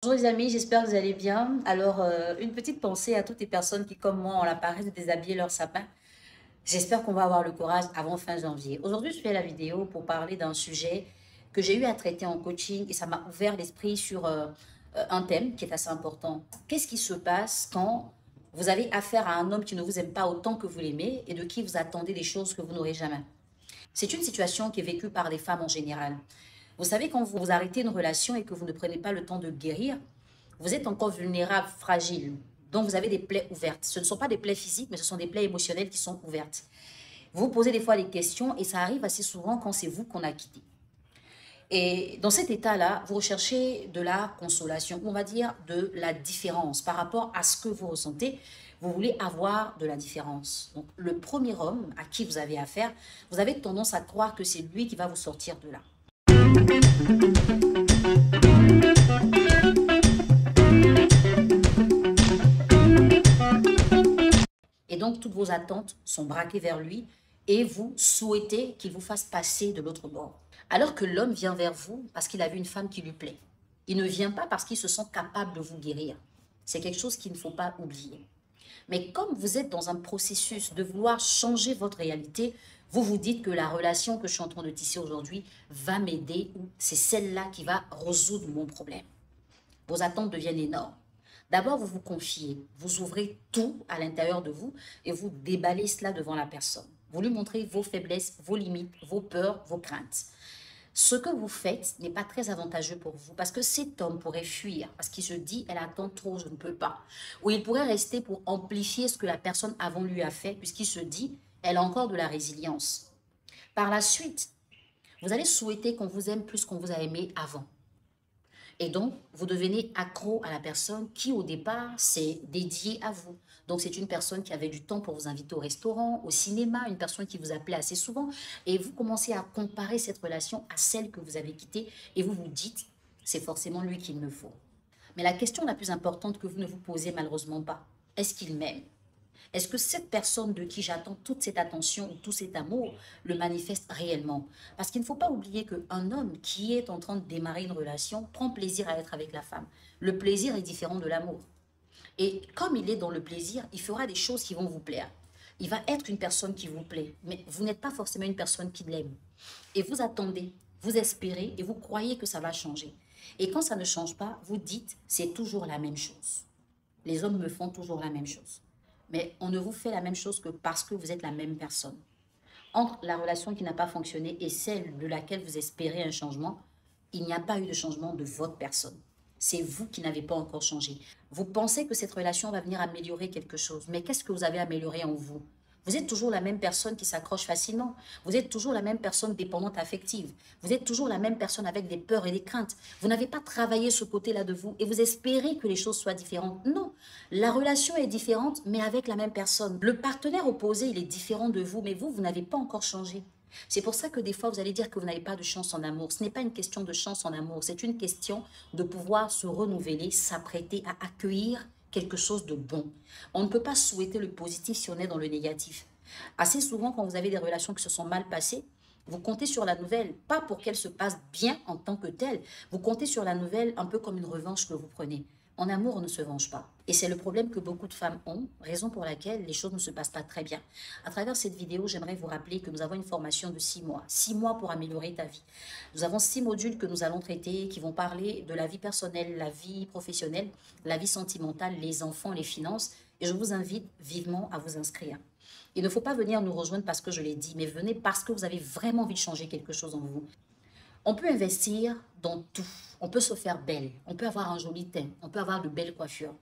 Bonjour les amis, j'espère que vous allez bien. Alors, une petite pensée à toutes les personnes qui, comme moi, ont la paresse de déshabiller leur sapin. J'espère qu'on va avoir le courage avant fin janvier. Aujourd'hui, je fais la vidéo pour parler d'un sujet que j'ai eu à traiter en coaching et ça m'a ouvert l'esprit sur un thème qui est assez important. Qu'est-ce qui se passe quand vous avez affaire à un homme qui ne vous aime pas autant que vous l'aimez et de qui vous attendez des choses que vous n'aurez jamais? C'est une situation qui est vécue par les femmes en général. Vous savez, quand vous arrêtez une relation et que vous ne prenez pas le temps de guérir, vous êtes encore vulnérable, fragile. Donc, vous avez des plaies ouvertes. Ce ne sont pas des plaies physiques, mais ce sont des plaies émotionnelles qui sont ouvertes. Vous vous posez des fois des questions et ça arrive assez souvent quand c'est vous qu'on a quitté. Et dans cet état-là, vous recherchez de la consolation, on va dire de la différence par rapport à ce que vous ressentez. Vous voulez avoir de la différence. Donc, le premier homme à qui vous avez affaire, vous avez tendance à croire que c'est lui qui va vous sortir de là. Et donc, toutes vos attentes sont braquées vers lui et vous souhaitez qu'il vous fasse passer de l'autre bord. Alors que l'homme vient vers vous parce qu'il a vu une femme qui lui plaît. Il ne vient pas parce qu'il se sent capable de vous guérir. C'est quelque chose qu'il ne faut pas oublier. Mais comme vous êtes dans un processus de vouloir changer votre réalité, vous vous dites que la relation que je suis en train de tisser aujourd'hui va m'aider ou c'est celle-là qui va résoudre mon problème. Vos attentes deviennent énormes. D'abord, vous vous confiez, vous ouvrez tout à l'intérieur de vous et vous déballez cela devant la personne. Vous lui montrez vos faiblesses, vos limites, vos peurs, vos craintes. Ce que vous faites n'est pas très avantageux pour vous parce que cet homme pourrait fuir parce qu'il se dit elle attend trop, je ne peux pas. Ou il pourrait rester pour amplifier ce que la personne avant lui a fait puisqu'il se dit elle a encore de la résilience. Par la suite, vous allez souhaiter qu'on vous aime plus qu'on vous a aimé avant. Et donc, vous devenez accro à la personne qui, au départ, s'est dédiée à vous. Donc, c'est une personne qui avait du temps pour vous inviter au restaurant, au cinéma, une personne qui vous appelait assez souvent. Et vous commencez à comparer cette relation à celle que vous avez quittée et vous vous dites, c'est forcément lui qu'il me faut. Mais la question la plus importante que vous ne vous posez malheureusement pas, est-ce qu'il m'aime? Est-ce que cette personne de qui j'attends toute cette attention ou tout cet amour le manifeste réellement? Parce qu'il ne faut pas oublier qu'un homme qui est en train de démarrer une relation prend plaisir à être avec la femme. Le plaisir est différent de l'amour. Et comme il est dans le plaisir, il fera des choses qui vont vous plaire. Il va être une personne qui vous plaît, mais vous n'êtes pas forcément une personne qui l'aime. Et vous attendez, vous espérez et vous croyez que ça va changer. Et quand ça ne change pas, vous dites, c'est toujours la même chose. Les hommes me font toujours la même chose. Mais on ne vous fait la même chose que parce que vous êtes la même personne. Entre la relation qui n'a pas fonctionné et celle de laquelle vous espérez un changement, il n'y a pas eu de changement de votre personne. C'est vous qui n'avez pas encore changé. Vous pensez que cette relation va venir améliorer quelque chose, mais qu'est-ce que vous avez amélioré en vous? Vous êtes toujours la même personne qui s'accroche facilement. Vous êtes toujours la même personne dépendante affective. Vous êtes toujours la même personne avec des peurs et des craintes. Vous n'avez pas travaillé ce côté-là de vous et vous espérez que les choses soient différentes. Non, la relation est différente, mais avec la même personne. Le partenaire opposé, il est différent de vous, mais vous, vous n'avez pas encore changé. C'est pour ça que des fois, vous allez dire que vous n'avez pas de chance en amour. Ce n'est pas une question de chance en amour, c'est une question de pouvoir se renouveler, s'apprêter à accueillir quelque chose de bon. On ne peut pas souhaiter le positif si on est dans le négatif. Assez souvent, quand vous avez des relations qui se sont mal passées, vous comptez sur la nouvelle, pas pour qu'elle se passe bien en tant que telle. Vous comptez sur la nouvelle un peu comme une revanche que vous prenez. En amour, on ne se venge pas. Et c'est le problème que beaucoup de femmes ont, raison pour laquelle les choses ne se passent pas très bien. À travers cette vidéo, j'aimerais vous rappeler que nous avons une formation de 6 mois. 6 mois pour améliorer ta vie. Nous avons 6 modules que nous allons traiter qui vont parler de la vie personnelle, la vie professionnelle, la vie sentimentale, les enfants, les finances. Et je vous invite vivement à vous inscrire. Il ne faut pas venir nous rejoindre parce que je l'ai dit, mais venez parce que vous avez vraiment envie de changer quelque chose en vous. On peut investir dans tout. On peut se faire belle. On peut avoir un joli teint. On peut avoir de belles coiffures.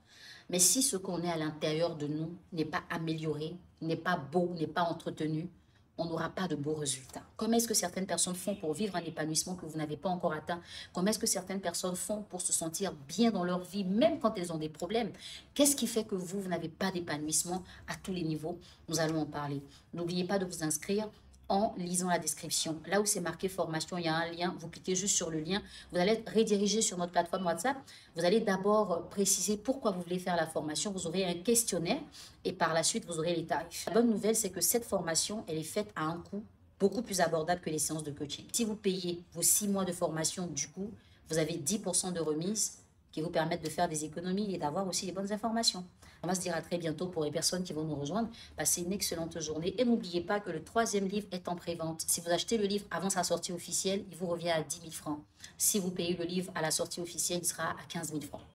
Mais si ce qu'on est à l'intérieur de nous n'est pas amélioré, n'est pas beau, n'est pas entretenu, on n'aura pas de beaux résultats. Comment est-ce que certaines personnes font pour vivre un épanouissement que vous n'avez pas encore atteint? Comment est-ce que certaines personnes font pour se sentir bien dans leur vie, même quand elles ont des problèmes? Qu'est-ce qui fait que vous n'avez pas d'épanouissement à tous les niveaux? Nous allons en parler. N'oubliez pas de vous inscrire en lisant la description. Là où c'est marqué formation, il y a un lien. Vous cliquez juste sur le lien. Vous allez être redirigé sur notre plateforme WhatsApp. Vous allez d'abord préciser pourquoi vous voulez faire la formation. Vous aurez un questionnaire et par la suite, vous aurez les tarifs. La bonne nouvelle, c'est que cette formation, elle est faite à un coût beaucoup plus abordable que les séances de coaching. Si vous payez vos 6 mois de formation, du coup, vous avez 10% de remise qui vous permettent de faire des économies et d'avoir aussi les bonnes informations. On va se dire à très bientôt pour les personnes qui vont nous rejoindre. Passez une excellente journée et n'oubliez pas que le 3e livre est en prévente. Si vous achetez le livre avant sa sortie officielle, il vous revient à 10 000 francs. Si vous payez le livre à la sortie officielle, il sera à 15 000 francs.